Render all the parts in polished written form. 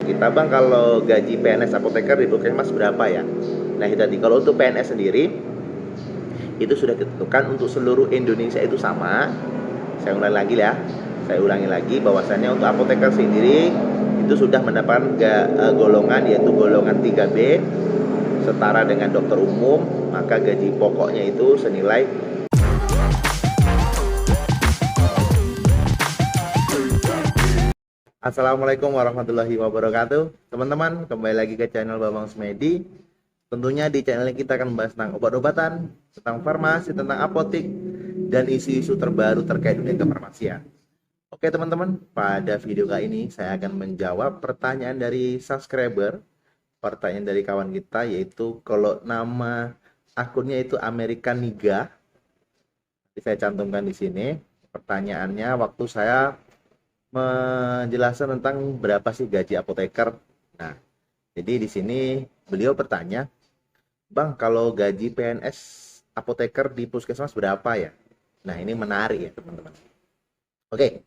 kita, Bang, kalau gaji PNS apoteker di Puskesmas berapa ya? Nah, itu tadi. Kalau untuk PNS sendiri, itu sudah ditentukan untuk seluruh Indonesia itu sama. Saya ulangi lagi bahwasannya untuk apoteker sendiri itu sudah mendapatkan golongan, yaitu golongan 3B, setara dengan dokter umum, maka gaji pokoknya itu senilai. Assalamualaikum warahmatullahi wabarakatuh. Teman-teman, kembali lagi ke channel Bambang Smedi. Tentunya di channel ini kita akan membahas tentang obat-obatan, tentang farmasi, tentang apotik, dan isu-isu terbaru terkait dunia kefarmasian. Oke teman-teman, pada video kali ini saya akan menjawab pertanyaan dari subscriber, pertanyaan dari kawan kita, yaitu kalau nama akunnya itu American Niga. Saya cantumkan di sini. Pertanyaannya waktu saya menjelaskan tentang berapa sih gaji apoteker. Nah, jadi di sini beliau bertanya, Bang, kalau gaji PNS apoteker di puskesmas berapa ya? Nah, ini menarik ya teman-teman. Oke,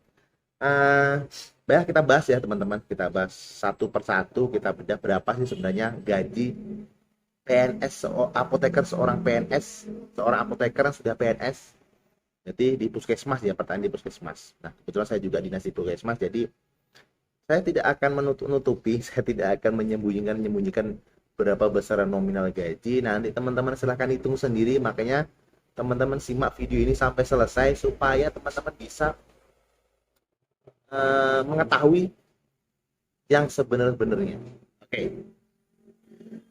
baik, kita bahas ya teman-teman. Kita bahas satu persatu, kita bedah berapa sih sebenarnya gaji PNS apoteker, seorang PNS, seorang apoteker yang sudah PNS. Jadi di puskesmas ya, pertanyaan di puskesmas. Nah, kebetulan saya juga dinas di puskesmas, jadi saya tidak akan menutupi, saya tidak akan menyembunyikan berapa besar nominal gaji. Nanti teman-teman silahkan hitung sendiri, makanya teman-teman simak video ini sampai selesai supaya teman-teman bisa mengetahui yang sebenarnya. Oke.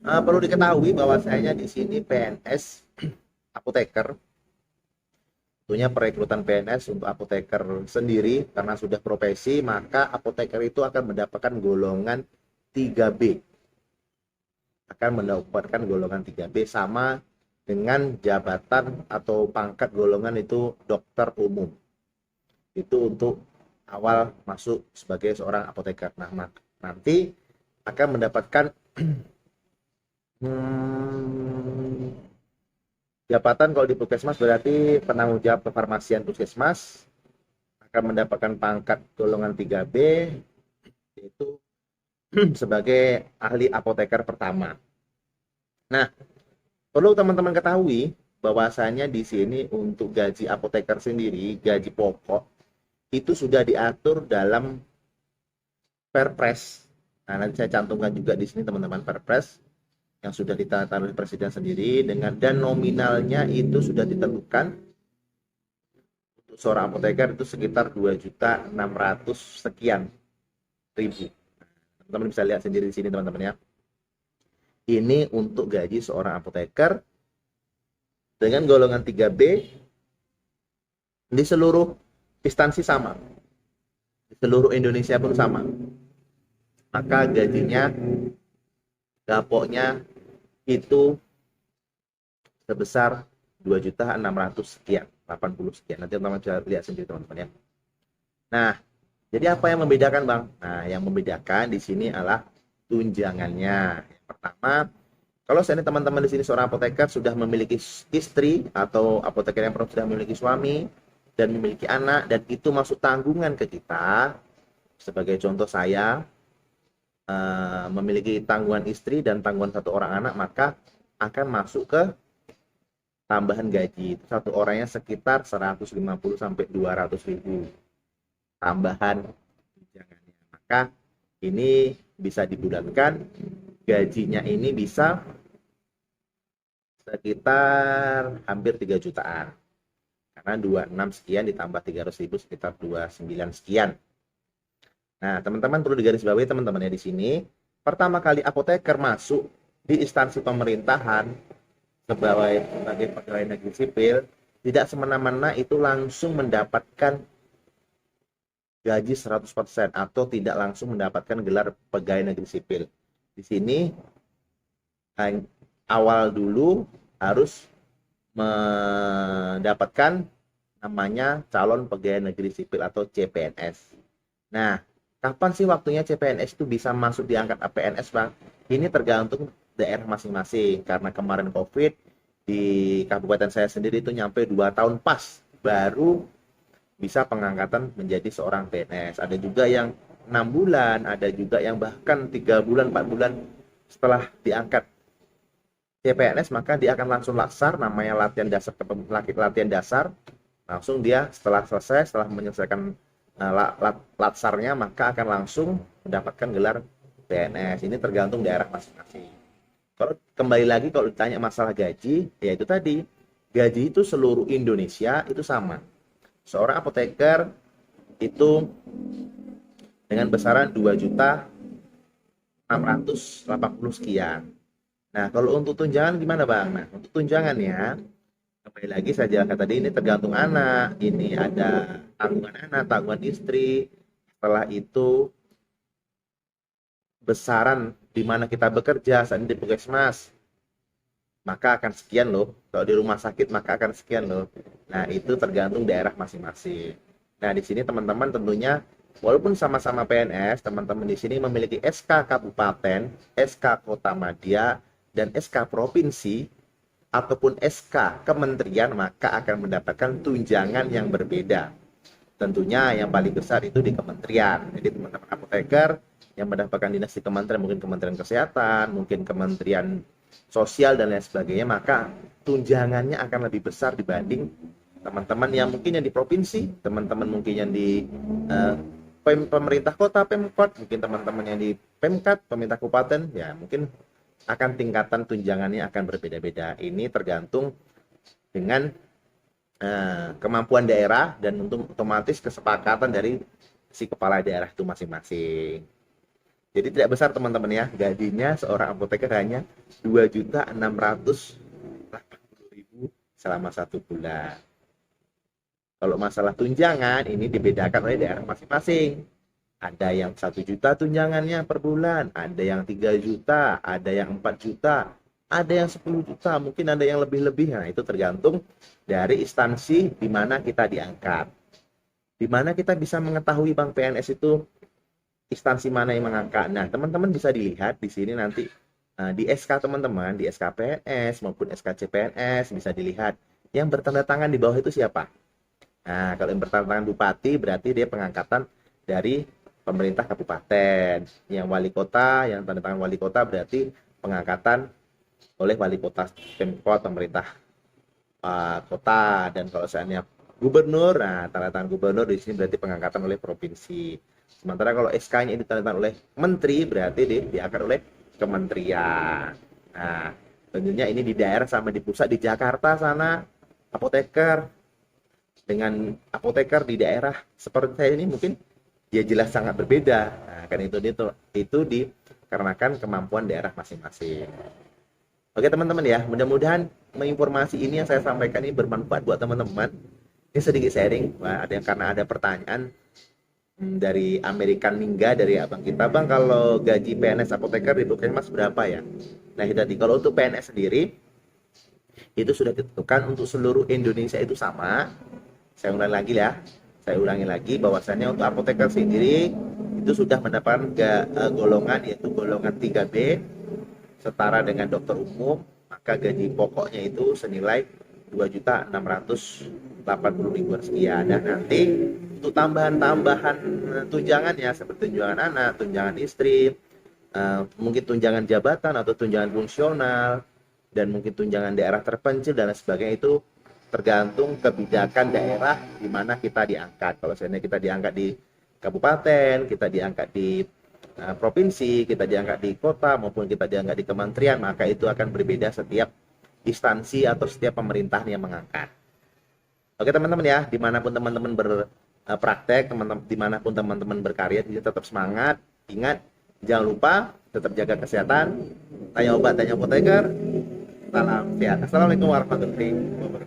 Perlu diketahui bahwasanya di sini PNS apoteker, tentunya perekrutan PNS untuk apoteker sendiri karena sudah profesi, maka apoteker itu akan mendapatkan golongan 3B. Akan mendapatkan golongan 3B sama dengan jabatan atau pangkat golongan itu dokter umum. Itu untuk awal masuk sebagai seorang apoteker. Nah, nanti akan mendapatkan jabatan kalau di puskesmas berarti penanggung jawab kefarmasian puskesmas, akan mendapatkan pangkat golongan 3B, yaitu sebagai ahli apoteker pertama. Nah, perlu teman-teman ketahui bahwasanya di sini untuk gaji apoteker sendiri, gaji pokok itu sudah diatur dalam Perpres. Nah, nanti saya cantumkan juga di sini teman-teman, Perpres yang sudah ditandatangani oleh Presiden sendiri, dengan dan nominalnya itu sudah ditentukan untuk seorang apoteker itu sekitar 2.600 sekian ribu. Teman-teman bisa lihat sendiri di sini teman-teman ya. Ini untuk gaji seorang apoteker dengan golongan 3B di seluruh instansi sama. Di seluruh Indonesia pun sama. Maka gajinya, gapoknya itu sebesar 2.600 sekian, 80 sekian. Nanti teman-teman bisa lihat sendiri teman-teman ya. Nah, jadi apa yang membedakan, Bang? Nah, yang membedakan di sini adalah tunjangannya. Yang pertama, kalau seandainya teman-teman di sini seorang apoteker sudah memiliki istri atau apoteker yang sudah memiliki suami dan memiliki anak, dan itu masuk tanggungan ke kita, sebagai contoh saya memiliki tanggungan istri dan tanggungan satu orang anak, maka akan masuk ke tambahan gaji. Satu orangnya sekitar 150 sampai 200 ribu tambahan tunjangannya. Maka ini bisa dibulatkan, gajinya ini bisa sekitar hampir 3 jutaan. Karena 26 sekian ditambah 300 ribu sekitar 29 sekian. Nah, teman-teman perlu digarisbawahi teman-teman ya di sini. Pertama kali apoteker masuk di instansi pemerintahan sebagai pegawai negeri sipil, tidak semena-mena itu langsung mendapatkan gaji 100% atau tidak langsung mendapatkan gelar pegawai negeri sipil. Di sini awal dulu harus mendapatkan namanya calon pegawai negeri sipil atau CPNS. Nah, kapan sih waktunya CPNS itu bisa masuk diangkat APNS, Bang? Ini tergantung daerah masing-masing. Karena kemarin COVID, di kabupaten saya sendiri itu nyampe 2 tahun pas baru bisa pengangkatan menjadi seorang PNS. Ada juga yang 6 bulan, ada juga yang bahkan 3 bulan, 4 bulan setelah diangkat CPNS, maka dia akan langsung laksar, namanya latihan dasar, latihan dasar. Langsung dia setelah selesai, setelah menyelesaikan latsarnya, maka akan langsung mendapatkan gelar PNS. Ini tergantung daerah masing-masing. Kalau kembali lagi, kalau ditanya masalah gaji, ya itu tadi, gaji itu seluruh Indonesia itu sama. Seorang apoteker itu dengan besaran 2.680.000 sekian. Nah, kalau untuk tunjangan gimana Bang? Nah, untuk tunjangannya, kembali lagi saya jelaskan tadi, ini tergantung anak, ini ada tanggungan anak, tanggungan istri, setelah itu besaran di mana kita bekerja, saat ini di puskesmas, maka akan sekian loh. Kalau di rumah sakit, maka akan sekian loh. Nah, itu tergantung daerah masing-masing. Nah, di sini teman-teman tentunya, walaupun sama-sama PNS, teman-teman di sini memiliki SK Kabupaten, SK Kota Madya, dan SK Provinsi, ataupun SK Kementerian, maka akan mendapatkan tunjangan yang berbeda. Tentunya yang paling besar itu di kementerian. Jadi teman-teman apoteker yang mendapatkan dinas di kementerian, mungkin Kementerian Kesehatan, mungkin Kementerian Sosial, dan lain sebagainya, maka tunjangannya akan lebih besar dibanding teman-teman yang mungkin yang di provinsi, teman-teman mungkin yang di pemerintah kota, Pemkot, mungkin teman-teman yang di Pemkat, pemerintah kabupaten, ya mungkin akan tingkatan tunjangannya akan berbeda-beda. Ini tergantung dengan kemampuan daerah dan untuk otomatis kesepakatan dari si kepala daerah itu masing-masing. Jadi tidak besar teman-teman ya, gajinya seorang apoteker hanya 2.680.000 selama 1 bulan. Kalau masalah tunjangan ini dibedakan oleh daerah masing-masing. Ada yang 1 juta tunjangannya per bulan, ada yang 3 juta, ada yang 4 juta, ada yang 10 juta, mungkin ada yang lebih-lebih. Nah, itu tergantung dari instansi di mana kita diangkat. Di mana kita bisa mengetahui Bang PNS itu instansi mana yang mengangkat. Nah, teman-teman bisa dilihat di sini nanti di SK teman-teman, di SK PNS maupun SK CPNS bisa dilihat yang bertanda tangan di bawah itu siapa. Nah, kalau yang bertanda tangan bupati berarti dia pengangkatan dari pemerintah kabupaten. Yang wali kota, yang tanda tangan wali kota berarti pengangkatan oleh wali kota Pemkot, pemerintah kota. Dan kalau seandainya gubernur, nah tanda tangan gubernur di sini berarti pengangkatan oleh provinsi. Sementara kalau SK-nya ini tanda tangan oleh menteri, berarti diangkat oleh kementerian. Nah, tentunya ini di daerah sama di pusat. Di Jakarta sana apoteker dengan apoteker di daerah seperti saya ini mungkin ya jelas sangat berbeda. Nah, kan itu dikarenakan kemampuan daerah masing-masing. Oke teman-teman ya, mudah-mudahan informasi ini yang saya sampaikan ini bermanfaat buat teman-teman. Ini sedikit sharing, karena ada pertanyaan dari American Mingga, dari abang kita, Bang, kalau gaji PNS apoteker di puskesmas berapa ya? Nah, tadi kalau untuk PNS sendiri itu sudah ditentukan untuk seluruh Indonesia itu sama. Saya ulangi lagi bahwasannya untuk apoteker sendiri itu sudah mendapatkan golongan, yaitu golongan 3B setara dengan dokter umum, maka gaji pokoknya itu senilai 2.680.000 sekian. Dan nanti untuk tambahan tunjangannya seperti tunjangan anak, tunjangan istri, mungkin tunjangan jabatan atau tunjangan fungsional, dan mungkin tunjangan daerah terpencil dan lain sebagainya, itu tergantung kebijakan daerah di mana kita diangkat. Kalau seandainya kita diangkat di kabupaten, kita diangkat di provinsi, kita diangkat di kota, maupun kita diangkat di kementerian, maka itu akan berbeda setiap instansi atau setiap pemerintahan yang mengangkat. Oke teman-teman ya, dimanapun teman-teman berpraktek, dimanapun teman-teman berkarya, tetap semangat. Ingat, jangan lupa tetap jaga kesehatan. Tanya obat, tanya apoteker. Salam sehat. Assalamualaikum warahmatullahi wabarakatuh.